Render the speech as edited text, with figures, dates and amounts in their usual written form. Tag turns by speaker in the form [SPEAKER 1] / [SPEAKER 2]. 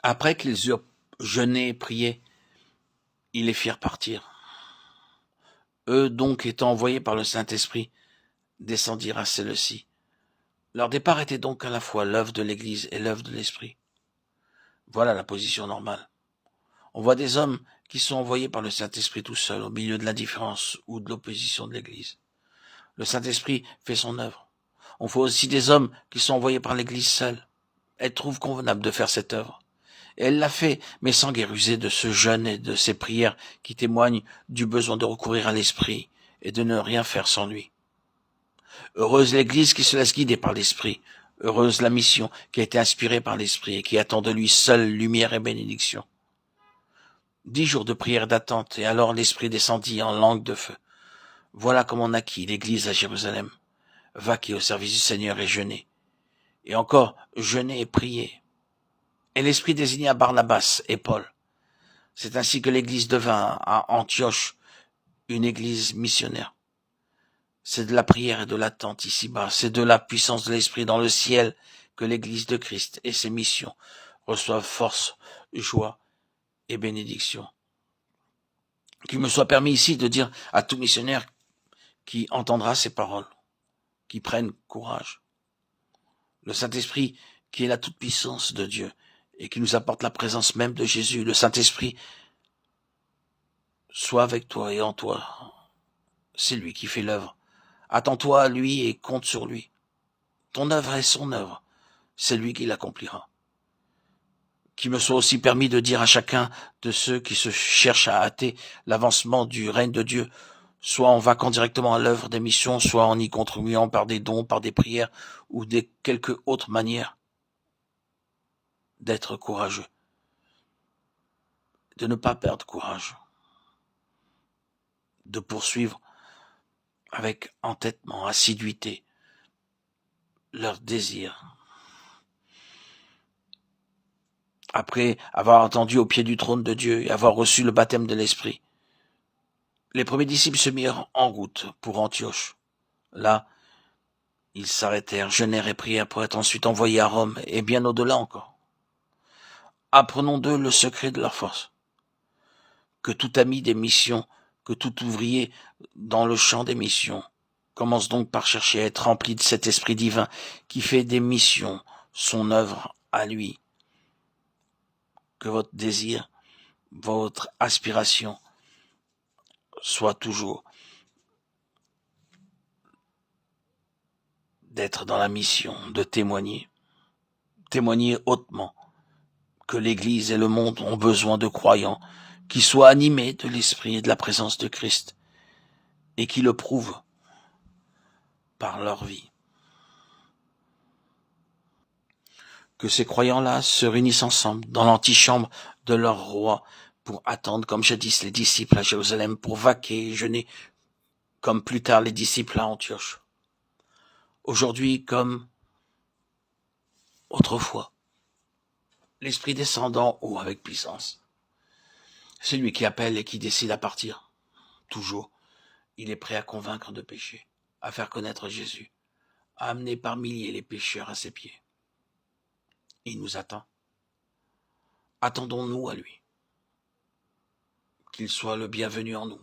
[SPEAKER 1] Après qu'ils eurent jeûné et prié, ils les firent partir. Eux donc, étant envoyés par le Saint-Esprit, descendirent à celle-ci. Leur départ était donc à la fois l'œuvre de l'Église et l'œuvre de l'Esprit. Voilà la position normale. On voit des hommes qui sont envoyés par le Saint-Esprit tout seuls, au milieu de l'indifférence ou de l'opposition de l'Église. Le Saint-Esprit fait son œuvre. On voit aussi des hommes qui sont envoyés par l'Église seule. Elle trouve convenable de faire cette œuvre. Et elle l'a fait, mais sans guéruser de ce jeûne et de ces prières qui témoignent du besoin de recourir à l'Esprit et de ne rien faire sans lui. Heureuse l'Église qui se laisse guider par l'Esprit. Heureuse la mission qui a été inspirée par l'Esprit et qui attend de lui seule lumière et bénédiction. 10 jours de prière d'attente, et alors l'Esprit descendit en langue de feu. Voilà comment naquit l'Église à Jérusalem. Vaquer au service du Seigneur et jeûner. Et encore, jeûner et prier. Et l'Esprit désigna Barnabas et Paul. C'est ainsi que l'Église devint à Antioche une Église missionnaire. C'est de la prière et de l'attente ici-bas, c'est de la puissance de l'Esprit dans le ciel que l'Église de Christ et ses missions reçoivent force, joie et bénédiction. Qu'il me soit permis ici de dire à tout missionnaire qui entendra ces paroles, qui prenne courage. Le Saint-Esprit qui est la toute-puissance de Dieu et qui nous apporte la présence même de Jésus, le Saint-Esprit soit avec toi et en toi. C'est lui qui fait l'œuvre. Attends-toi à lui et compte sur lui. Ton œuvre est son œuvre. C'est lui qui l'accomplira. Qu'il me soit aussi permis de dire à chacun de ceux qui se cherchent à hâter l'avancement du règne de Dieu, soit en vaquant directement à l'œuvre des missions, soit en y contribuant par des dons, par des prières ou de quelque autre manière, d'être courageux, de ne pas perdre courage, de poursuivre avec entêtement, assiduité, leur désir. Après avoir attendu au pied du trône de Dieu et avoir reçu le baptême de l'Esprit, les premiers disciples se mirent en route pour Antioche. Là, ils s'arrêtèrent, jeûnèrent et prièrent pour être ensuite envoyés à Rome et bien au-delà encore. Apprenons d'eux le secret de leur force. Que tout ami des missions, que tout ouvrier dans le champ des missions, commence donc par chercher à être rempli de cet esprit divin qui fait des missions son œuvre à lui. Que votre désir, votre aspiration soit toujours d'être dans la mission, de témoigner hautement que l'Église et le monde ont besoin de croyants qui soient animés de l'Esprit et de la présence de Christ et qui le prouvent par leur vie. Que ces croyants-là se réunissent ensemble dans l'antichambre de leur roi pour attendre, comme jadis les disciples à Jérusalem, pour vaquer et jeûner, comme plus tard les disciples à Antioche. Aujourd'hui comme autrefois, l'Esprit descendant haut avec puissance. C'est lui qui appelle et qui décide à partir. Toujours, il est prêt à convaincre de péché, à faire connaître Jésus, à amener par milliers les pécheurs à ses pieds. Il nous attend. Attendons-nous à lui. Qu'il soit le bienvenu en nous.